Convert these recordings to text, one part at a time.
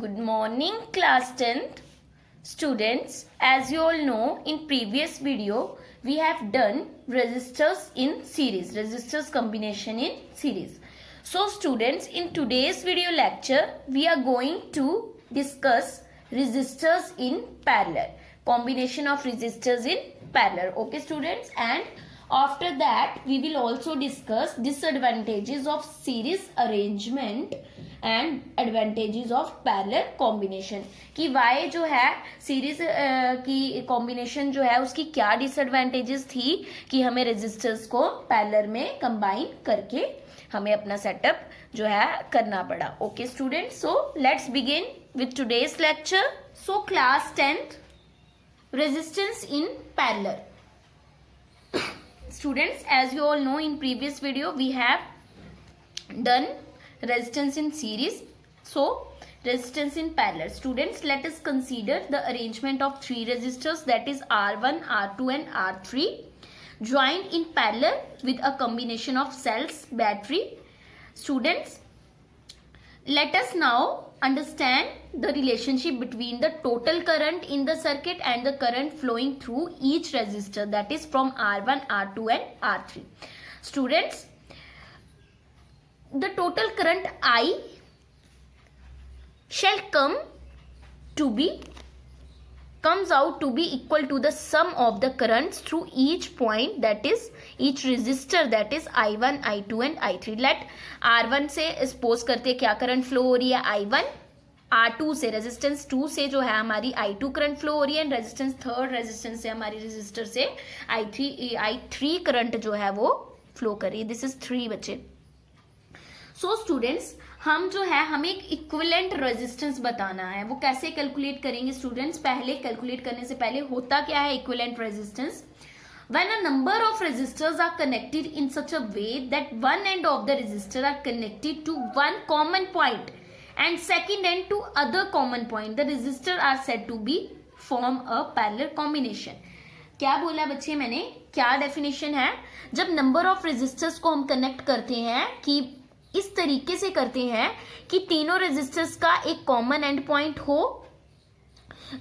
Good morning, class 10th students. As you all know, in previous video we have done resistors in series, resistors combination in series. So students, in today's video lecture we are going to discuss resistors in parallel, combination of resistors in parallel. Okay students, and after that we will also discuss disadvantages of series arrangement and advantages of parallel combination कि Y जो है series की combination जो है उसकी क्या disadvantages थी कि हमें रेजिस्टर्स को पैरेलल में कंबाइन करके हमें अपना सेटअप जो है करना पड़ा. Okay student, so let's begin with today's lecture. So class 10th resistance in parallel. Students, as you all know, in previous video we have done resistance in series. So resistance in parallel. Students, let us consider the arrangement of three resistors, that is R1, R2 and R3, joined in parallel with a combination of cells, battery. Students, let us now understand the relationship between the total current in the circuit and the current flowing through each resistor, that is from R1, R2 and R3. Students, the total current I shall comes out to be equal to the sum of the currents through each point, that is each resistor, that is I1, I2 and I3. Let R1 से suppose करते क्या current flow हो रही है I1, R2 से resistance 2 से जो है हमारी I2 करंट फ्लो हो रही है, एंड रेजिस्टेंस थर्ड रेजिस्टेंस से हमारी रेजिस्टर से I3 करंट जो है वो फ्लो कर रही है. दिस इज 3 बच्चे. सो स्टूडेंट्स, हम जो है हमें एक इक्विवेलेंट रेजिस्टेंस बताना है. वो कैसे कैलकुलेट करेंगे स्टूडेंट्स? पहले कैलकुलेट करने से पहले होता क्या है equivalent resistance? When a number of resistors are connected in such a way that one end of the resistor are connected to one common point and second end to other common point, the resistor are said to be form a parallel combination. क्या बोला बच्चे मैंने? क्या definition है? जब number of resistors को हम connect करते हैं कि इस तरीके से करते हैं कि तीनों रेजिस्टर्स का एक कॉमन एंड पॉइंट हो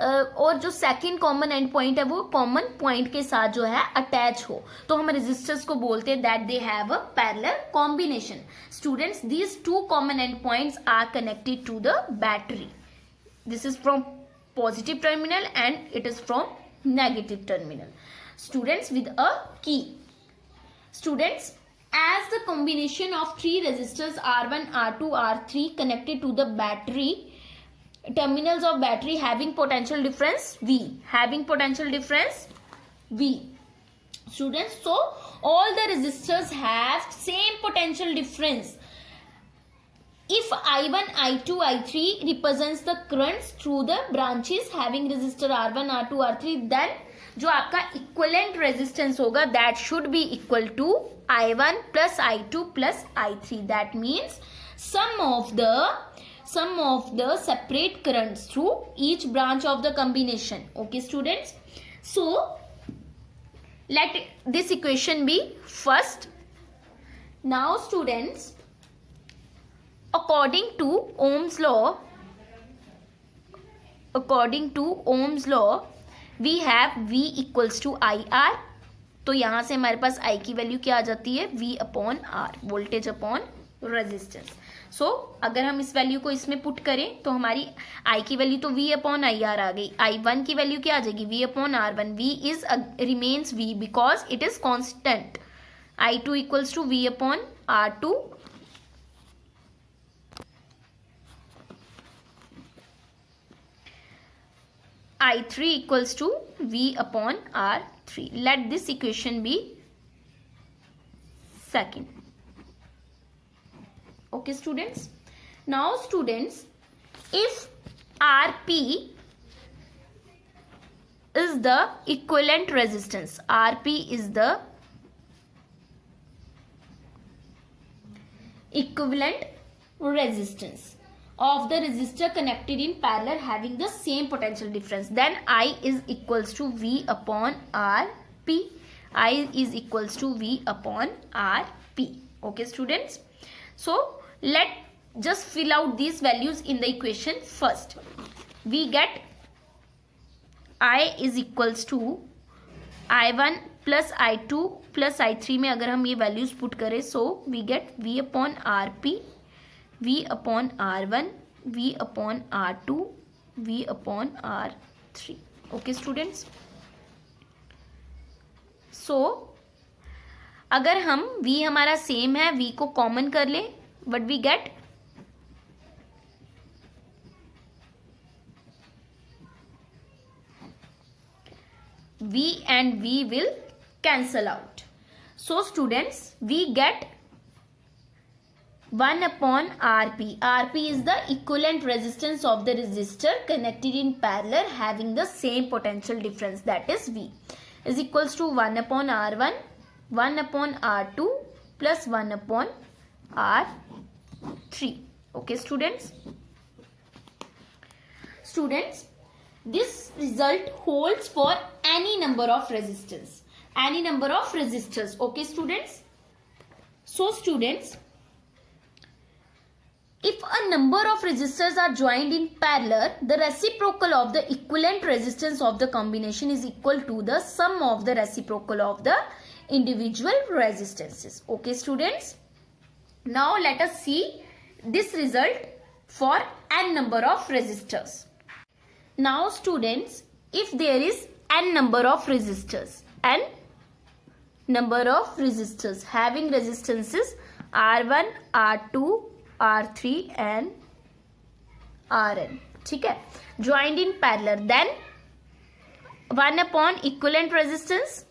और जो सेकंड कॉमन एंड पॉइंट है वो कॉमन पॉइंट के साथ जो है अटैच हो, तो हम रेजिस्टर्स को बोलते हैं that they have a parallel combination. Students, these two common end points are connected to the battery. This is from positive terminal and it is from negative terminal. Students, with a key. Students, as the combination of three resistors R1, R2, R3 connected to the battery, terminals of battery having potential difference V, students, so all the resistors have same potential difference. If I1, I2, I3 represents the currents through the branches having resistor R1, R2, R3, then जो आपका equivalent resistance होगा that should be equal to I1 plus I2 plus I3. That means sum of the separate currents through each branch of the combination. Okay students, so let this equation be first. Now students, according to Ohm's law we have V equals to IR. तो यहां से हमारे पास I की value क्या आ जाती है? V upon R, voltage upon resistance. So अगर हम इस वैल्यू को इसमें पुट करें तो हमारी I की वैल्यू तो V अपॉन IR आ गई. I1 की वैल्यू क्या आ जाएगी? V upon R1. V is remains V because it is constant. I2 equals to V upon R2. I3 equals to V upon R3. Let this equation be second. Okay students. Now students, if RP is the equivalent resistance, RP is the equivalent resistance of the resistor connected in parallel having the same potential difference, then I is equals to V upon RP. I is equals to V upon RP. Okay students, so let just fill out these values in the equation first. We get I is equals to I1 plus I2 plus I3 में अगर हम ये values put करें, so we get V upon RP, V upon R1, V upon R2, V upon R3. Okay students, so अगर हम V हमारा same है, V को कॉमन कर ले, but we get V and V will cancel out. So students, we get 1 upon RP. RP is the equivalent resistance of the resistor connected in parallel having the same potential difference, that is V, is equals to 1 upon R1, 1 upon R2 plus 1 upon R3. Okay students? Students, this result holds for any number of resistors. Any number of resistors. Okay students? So students, if a number of resistors are joined in parallel, the reciprocal of the equivalent resistance of the combination is equal to the sum of the reciprocal of the individual resistances. Okay students? Now let us see this result for n number of resistors. Now students, if there is n number of resistors, n number of resistors having resistances R1, R2, R3 and Rn, ठीक है, joined in parallel, then 1 upon equivalent resistance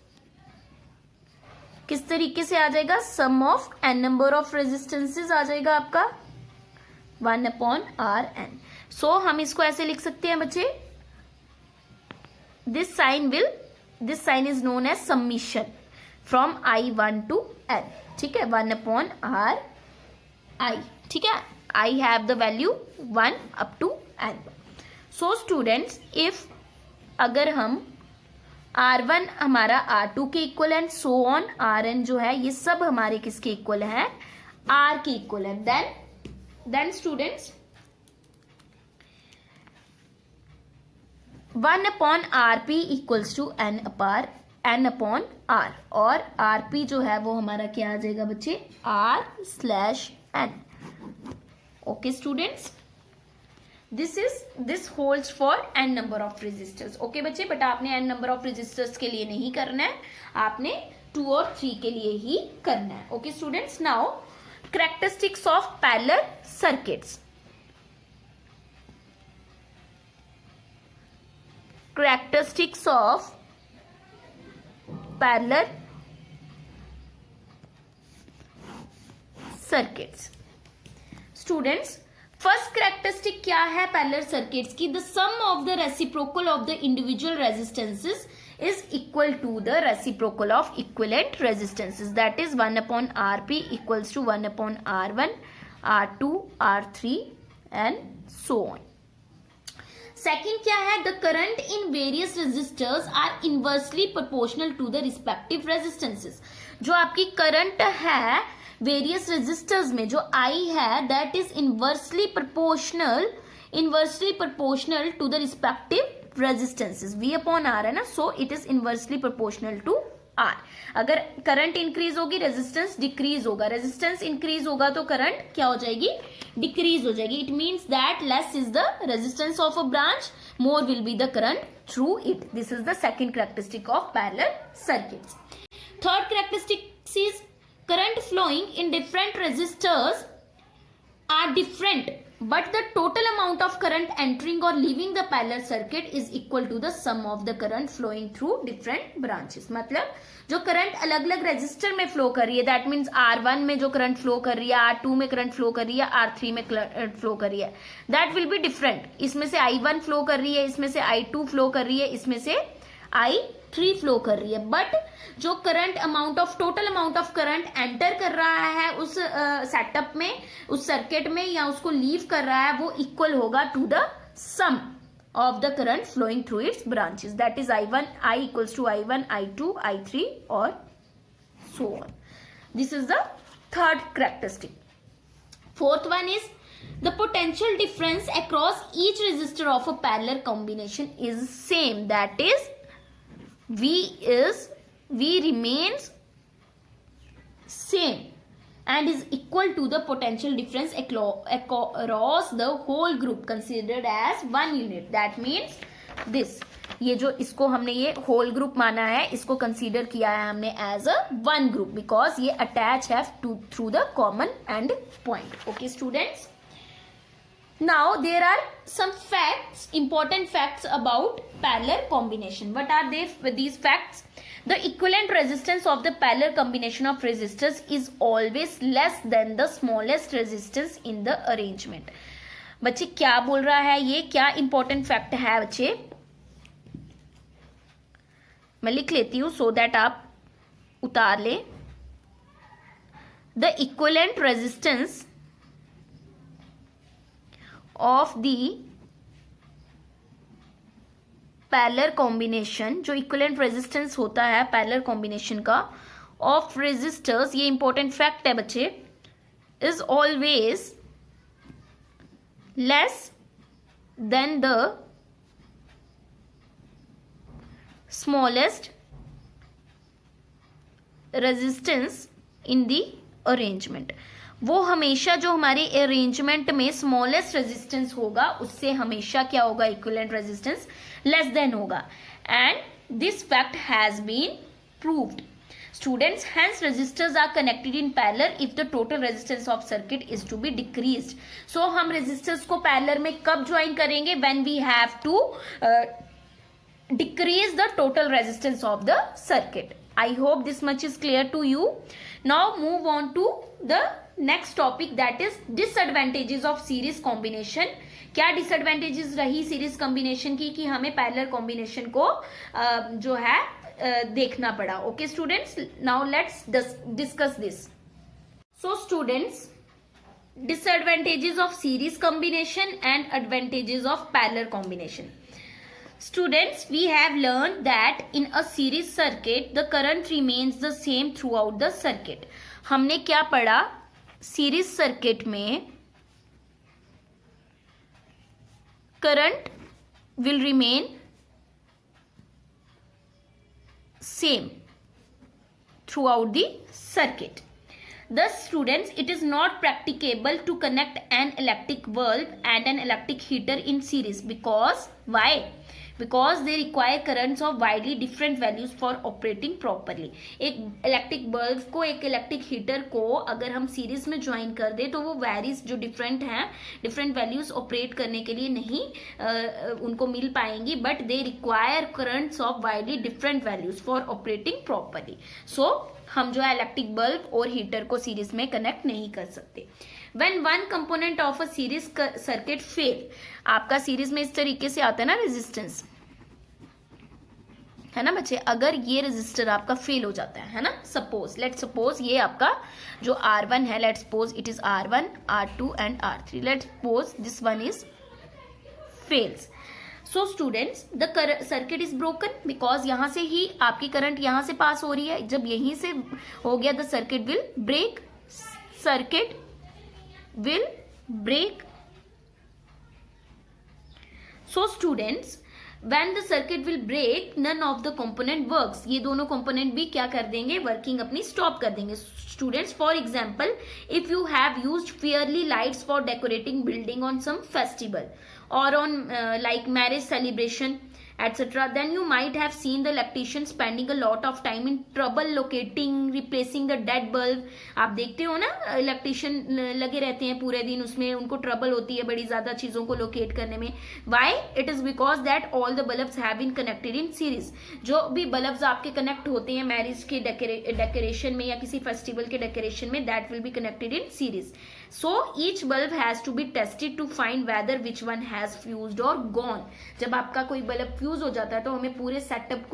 किस तरीके से आ जाएगा, sum of n number of resistances आ जाएगा आपका 1 upon Rn. So हम इसको ऐसे लिख सकते हैं बच्चे, this sign is known as summation from I1 to n, ठीक है, 1 upon Ri, ठीक है, I have the value 1 up to n. So students, if अगर हम R1 हमारा R2 के equal and so on Rn जो है ये सब हमारे किसके इक्वल है, R के इक्वल है, then students 1 upon RP equals to n upon R, और RP जो है वो हमारा क्या आ जाएगा बच्चे, R/n. Okay students, this holds for n number of resistors. Okay बच्चे, बट आपने n number of resistors के लिए नहीं करना है, आपने 2 और 3 के लिए ही करना है. Okay students, now characteristics of parallel circuits. Characteristics of parallel circuits. Students, first characteristic क्या है parallel circuits की, the sum of the reciprocal of the individual resistances is equal to the reciprocal of equivalent resistances, that is 1 upon Rp equals to 1 upon R1, R2, R3 and so on. Second क्या है, the current in various resistors are inversely proportional to the respective resistances. जो आपकी current है various resistors में जो I है, that is inversely proportional to the respective resistances. V upon R है ना, so it is inversely proportional to R. अगर current increase होगी रेजिस्टेंस डिक्रीज होगा, रेजिस्टेंस इंक्रीज होगा तो करंट क्या हो जाएगी, डिक्रीज हो जाएगी. It means that less is the resistance of a branch, more will be the current through it. This is the second characteristic of parallel circuits. Third characteristic is current flowing in different resistors are different, but the total amount of current entering or leaving the parallel circuit is equal to the sum of the current flowing through different branches. मतलब जो current अलग अलग resistor में flow कर रही है, that means R1 में जो करंट फ्लो कर रही है, R2 में करंट फ्लो कर रही है, R3 में करंट फ्लो कर रही है, दैट विल बी डिफरेंट. इसमें से I1 फ्लो कर रही है, इसमें से I2 फ्लो कर रही है, इसमें से I3 फ्लो कर रही है, बट जो current amount of total amount of current enter कर रहा है उस सेटअप में, उस सर्किट में, या उसको लीव कर रहा है, वो इक्वल होगा to the sum of the current flowing through its branches, that is I equals to I1, I2, I3 or so on. This is the third characteristic. Fourth one is the potential difference across each resistor of a parallel combination is same, that is V remains same and is equal to the potential difference across the whole group considered as one unit. That means this, ये जो इसको हमने ये whole group माना है, इसको consider किया है हमने as a one group because ये अटैच है through the common end point. Okay students, now there are some facts, important facts about parallel combination. What are they, these facts? The equivalent resistance of the parallel combination of resistors is always less than the smallest resistance in the arrangement. बच्चे क्या बोल रहा है ये, क्या important fact है बच्चे, मैं लिख लेती हूँ so that आप उतार ले. The equivalent resistance of the parallel combination, जो इक्विवेलेंट रेजिस्टेंस होता है पैरेलल कॉम्बिनेशन का ऑफ रेजिस्टर्स, ये इंपॉर्टेंट फैक्ट है बच्चे, is always less than the smallest resistance in the arrangement. वो हमेशा जो हमारे अरेंजमेंट में स्मॉलेस्ट रेजिस्टेंस होगा उससे हमेशा क्या होगा, इक्विवेलेंट रेजिस्टेंस लेस देन होगा. And this fact has been proved. Students, hence resistors are connected in parallel if the total resistance of circuit is to be decreased. So हम resistors को parallel में कब ज्वाइन करेंगे, when we have to decrease the total resistance of the circuit. I hope this much is clear to you. Now move on to the next topic, that is disadvantages of series combination. क्या disadvantages रही series combination की कि हमें parallel combination को जो है देखना पड़ा. Okay students, now let's discuss this. So students, disadvantages of series combination and advantages of parallel combination. Students, we have learned that in a series circuit the current remains the same throughout the circuit. हमने क्या पढ़ा, series circuit में current will remain same throughout the circuit. Thus students, it is not practicable to connect an electric bulb and an electric heater in series. Because why? Because they require currents of widely different values for operating properly. एक electric bulb को एक electric heater को अगर हम series में join कर दें तो वो वैरीज जो डिफरेंट हैं, डिफरेंट वैल्यूज ऑपरेट करने के लिए नहीं उनको मिल पाएंगी, but they require currents of widely different values for operating properly. So हम जो है इलेक्ट्रिक बल्ब और हीटर को सीरीज में कनेक्ट नहीं कर सकते. When one component of a series circuit fail, आपका सीरीज में इस तरीके से आता है ना रेजिस्टेंस, है ना बच्चे, अगर ये रेजिस्टर आपका फेल हो जाता है ना, लेट्स सपोज ये आपका जो R1 है, let's suppose it is R1, R2 and R3. Let's suppose this one is fails. So students, the circuit is broken because यहां से ही आपकी करंट यहां से पास हो रही है. जब यहीं से हो गया the circuit will break. Circuit will break. So students, when the circuit will break, none of the component works. ये दोनों component भी क्या कर देंगे, वर्किंग अपनी स्टॉप कर देंगे. Students, for example, if you have used fairy lights for decorating building on some festival or on like marriage celebration etc., then you might have seen the electrician spending a lot of time in trouble locating, replacing the dead bulb. आप देखते हो ना electrician लगे रहते हैं पूरे दिन, उसमें उनको ट्रबल होती है बड़ी ज्यादा चीजों को लोकेट करने में. Why? It is because that all the bulbs have been connected in series. जो भी बल्ब्स आपके कनेक्ट होते हैं मैरिज के डेकोरेशन में या किसी फेस्टिवल के डेकोरेशन में, that will be connected in series. So each bulb has to be tested to find whether which one has fused or gone. जब आपका कोई बल्ब फ्यूज हो जाता है तो हमें पूरे सेटअप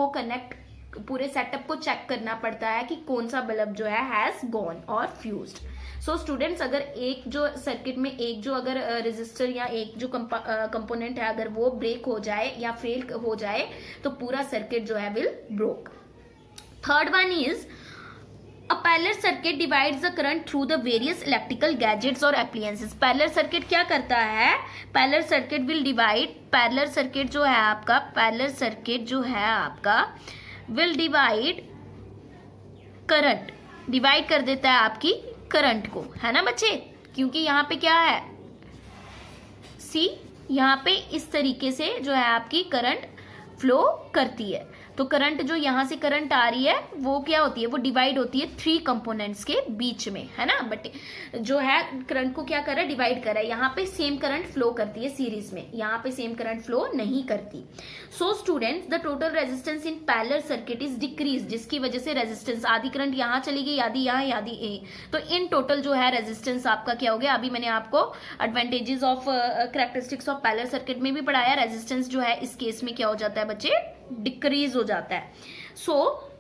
को चेक करना पड़ता है कि कौन सा बल्ब जो है हैज गॉन और फ्यूज्ड. सो स्टूडेंट्स, अगर एक जो सर्किट में एक जो अगर रेजिस्टर या एक जो कंपोनेंट है अगर वो ब्रेक हो जाए या फेल हो जाए तो पूरा सर्किट जो है will broke. Third one is A parallel circuit divides the current through the various electrical gadgets or appliances. Parallel circuit क्या करता है? Parallel circuit will divide, parallel circuit जो है आपका, parallel circuit जो है आपका will divide current, divide कर देता है आपकी करंट को, है ना बच्चे? क्योंकि यहाँ पे क्या है, सी यहाँ पे इस तरीके से जो है आपकी करंट फ्लो करती है। तो करंट जो यहाँ से करंट आ रही है वो क्या होती है, वो डिवाइड होती है 3 कंपोनेंट्स के बीच में, है ना। बट जो है करंट को क्या कर रहा है, डिवाइड कर रहा है। यहाँ पे सेम करंट फ्लो करती है सीरीज में, यहाँ पे सेम करंट फ्लो नहीं करती। So students, the total resistance in parallel circuit is decrease, जिसकी वजह से रेजिस्टेंस, आधी करंट यहाँ चली गई, आधी यहाँ, आधी ए, तो इन टोटल जो है रेजिस्टेंस आपका क्या हो गया। अभी मैंने आपको advantages of characteristics of parallel circuit में भी पढ़ाया। रेजिस्टेंस जो है इस केस में क्या हो जाता है बच्चे, डिक्रीज हो जाता है। So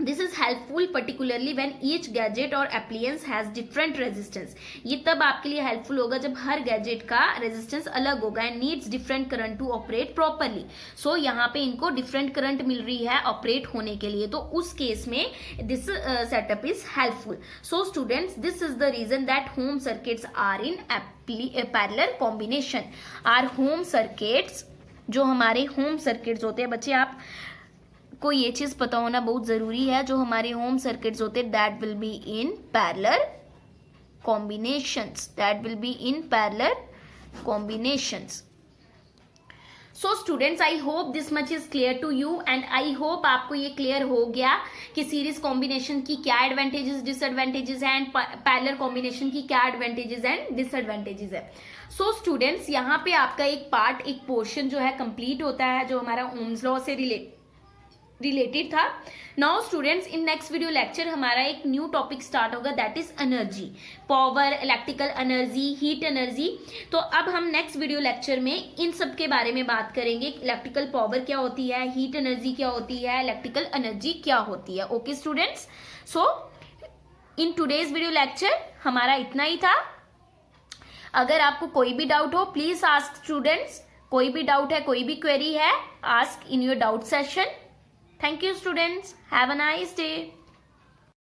this is helpful particularly when each gadget और एप्लियंस हैज डिफरेंट रेजिस्टेंस। ये तब आपके लिए हेल्पफुल होगा जब हर गैजेट का रेजिस्टेंस अलग होगा and needs different current to operate properly. So यहाँ पे इनको डिफरेंट करंट मिल रही है ऑपरेट होने के लिए, तो उस केस में this setup is helpful. So students, this is the reason that home circuits are in parallel combination. Our home circuits, जो हमारे होम सर्किट्स होते हैं बच्चे, आप को ये चीज पता होना बहुत जरूरी है, जो हमारे होम सर्किट्स होते हैं that will be in parallel combinations, that will be in parallel combinations. So students, I hope this much is clear to you and I hope आपको ये क्लियर हो गया कि सीरीज कॉम्बिनेशन की क्या एडवांटेजेस डिसएडवांटेजेस है एंड पैरेलल कॉम्बिनेशन की क्या एडवांटेजेस एंड डिसएडवांटेजेस है। सो स्टूडेंट्स, यहाँ पे आपका एक पार्ट, एक पोर्शन जो है कंप्लीट होता है, जो हमारा ओम्स लॉ से रिलेटेड था। Now students, in next video lecture हमारा एक न्यू टॉपिक स्टार्ट होगा, that is energy, power, electrical energy, heat energy. तो अब हम नेक्स्ट वीडियो लेक्चर में इन सब के बारे में बात करेंगे। इलेक्ट्रिकल पावर क्या होती है, हीट एनर्जी क्या होती है, इलेक्ट्रिकल एनर्जी क्या होती है। Okay students, so in today's video lecture हमारा इतना ही था। अगर आपको कोई भी डाउट हो, प्लीज आस्क स्टूडेंट्स। कोई भी डाउट है, कोई भी क्वेरी है, ask in your doubt session. Thank you students. Have a nice day.